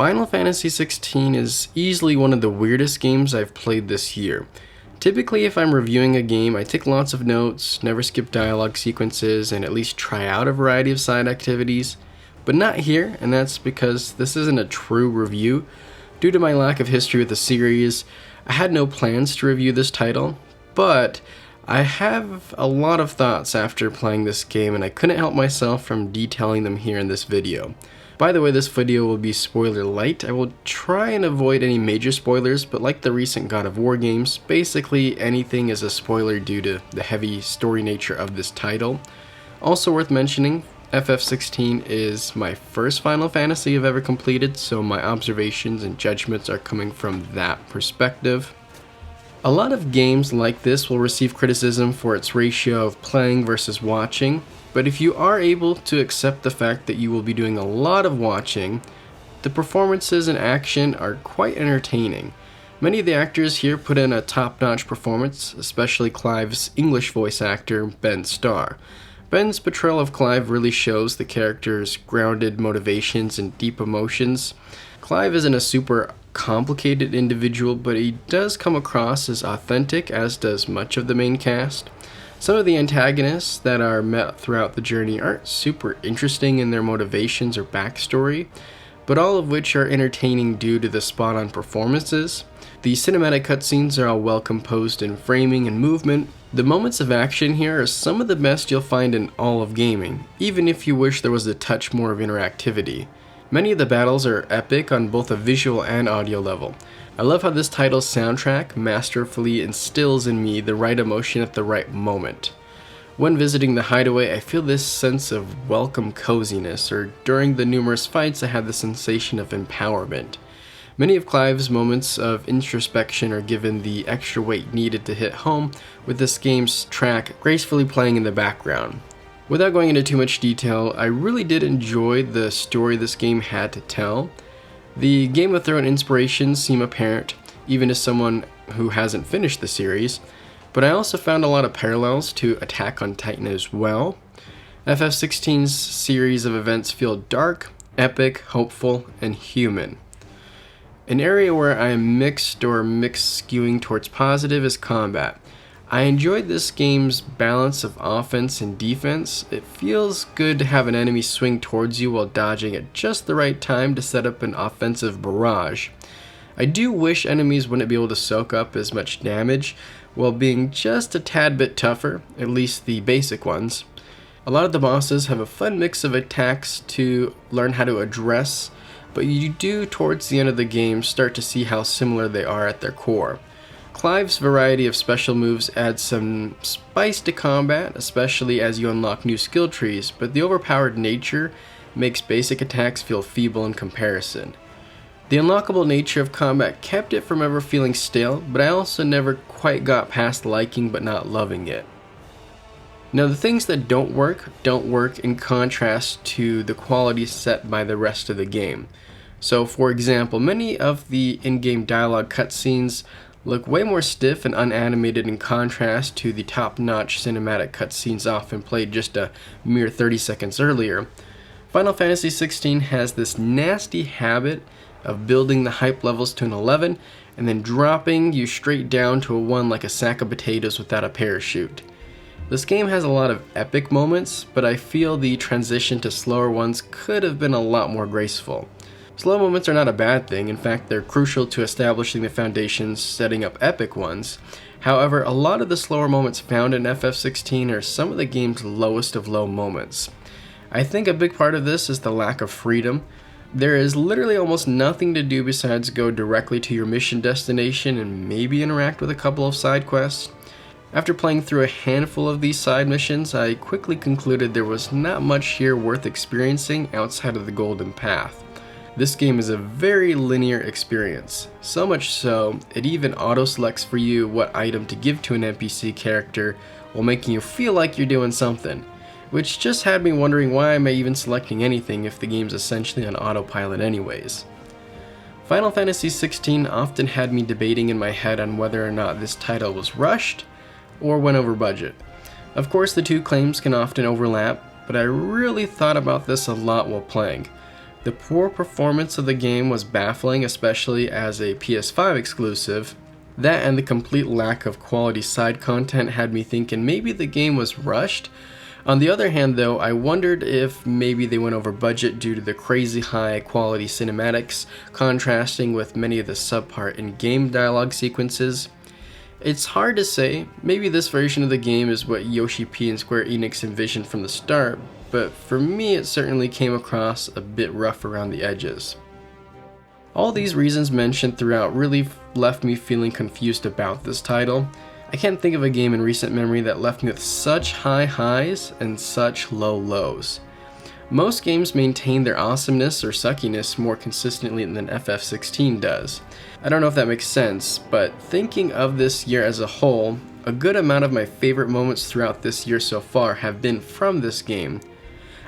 Final Fantasy XVI is easily one of the weirdest games I've played this year. Typically, if I'm reviewing a game, I take lots of notes, never skip dialogue sequences, and at least try out a variety of side activities. But not here, and that's because this isn't a true review. Due to my lack of history with the series, I had no plans to review this title, but I have a lot of thoughts after playing this game, and I couldn't help myself from detailing them here in this video. By the way, this video will be spoiler light. I will try and avoid any major spoilers, but like the recent God of War games, basically anything is a spoiler due to the heavy story nature of this title. Also worth mentioning, FF16 is my first Final Fantasy I've ever completed, so my observations and judgments are coming from that perspective. A lot of games like this will receive criticism for its ratio of playing versus watching, but if you are able to accept the fact that you will be doing a lot of watching, the performances and action are quite entertaining. Many of the actors here put in a top-notch performance, especially Clive's English voice actor, Ben Starr. Ben's portrayal of Clive really shows the character's grounded motivations and deep emotions. Clive isn't a super complicated individual, but he does come across as authentic, as does much of the main cast. Some of the antagonists that are met throughout the journey aren't super interesting in their motivations or backstory, but all of which are entertaining due to the spot-on performances. The cinematic cutscenes are all well composed in framing and movement. The moments of action here are some of the best you'll find in all of gaming, even if you wish there was a touch more of interactivity. Many of the battles are epic on both a visual and audio level. I love how this title's soundtrack masterfully instills in me the right emotion at the right moment. When visiting the hideaway, I feel this sense of welcome coziness, or during the numerous fights I had the sensation of empowerment. Many of Clive's moments of introspection are given the extra weight needed to hit home, with this game's track gracefully playing in the background. Without going into too much detail, I really did enjoy the story this game had to tell. The Game of Thrones inspirations seem apparent, even to someone who hasn't finished the series, but I also found a lot of parallels to Attack on Titan as well. FF16's series of events feel dark, epic, hopeful, and human. An area where I am mixed skewing towards positive is combat. I enjoyed this game's balance of offense and defense. It feels good to have an enemy swing towards you while dodging at just the right time to set up an offensive barrage. I do wish enemies wouldn't be able to soak up as much damage while being just a tad bit tougher, at least the basic ones. A lot of the bosses have a fun mix of attacks to learn how to address, but you do towards the end of the game start to see how similar they are at their core. Clive's variety of special moves adds some spice to combat, especially as you unlock new skill trees, but the overpowered nature makes basic attacks feel feeble in comparison. The unlockable nature of combat kept it from ever feeling stale, but I also never quite got past liking but not loving it. Now, the things that don't work in contrast to the quality set by the rest of the game. So, for example, many of the in-game dialogue cutscenes look way more stiff and unanimated in contrast to the top-notch cinematic cutscenes often played just a mere 30 seconds earlier. Final Fantasy XVI has this nasty habit of building the hype levels to an 11 and then dropping you straight down to a 1 like a sack of potatoes without a parachute. This game has a lot of epic moments, but I feel the transition to slower ones could have been a lot more graceful. Slow moments are not a bad thing. In fact, they're crucial to establishing the foundations, setting up epic ones. However, a lot of the slower moments found in FF16 are some of the game's lowest of low moments. I think a big part of this is the lack of freedom. There is literally almost nothing to do besides go directly to your mission destination and maybe interact with a couple of side quests. After playing through a handful of these side missions, I quickly concluded there was not much here worth experiencing outside of the Golden Path. This game is a very linear experience, so much so, it even auto-selects for you what item to give to an NPC character while making you feel like you're doing something, which just had me wondering why am I even selecting anything if the game's essentially on autopilot anyways. Final Fantasy XVI often had me debating in my head on whether or not this title was rushed or went over budget. Of course, the two claims can often overlap, but I really thought about this a lot while playing. The poor performance of the game was baffling, especially as a PS5 exclusive. That and the complete lack of quality side content had me thinking maybe the game was rushed. On the other hand though, I wondered if maybe they went over budget due to the crazy high quality cinematics contrasting with many of the subpar in-game dialogue sequences. It's hard to say, maybe this version of the game is what Yoshi P and Square Enix envisioned from the start, but for me it certainly came across a bit rough around the edges. All these reasons mentioned throughout really left me feeling confused about this title. I can't think of a game in recent memory that left me with such high highs and such low lows. Most games maintain their awesomeness or suckiness more consistently than FF16 does. I don't know if that makes sense, but thinking of this year as a whole, a good amount of my favorite moments throughout this year so far have been from this game.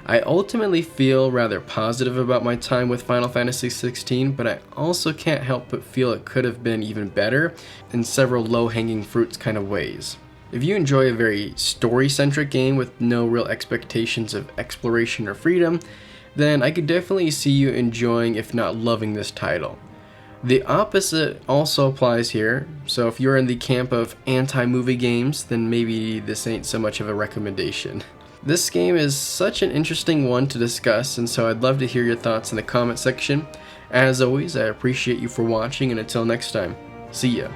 I ultimately feel rather positive about my time with Final Fantasy XVI, but I also can't help but feel it could have been even better in several low-hanging fruits kind of ways. If you enjoy a very story-centric game with no real expectations of exploration or freedom, then I could definitely see you enjoying, if not loving, this title. The opposite also applies here, so if you're in the camp of anti-movie games, then maybe this ain't so much of a recommendation. This game is such an interesting one to discuss, and so I'd love to hear your thoughts in the comment section. As always, I appreciate you for watching, and until next time, see ya.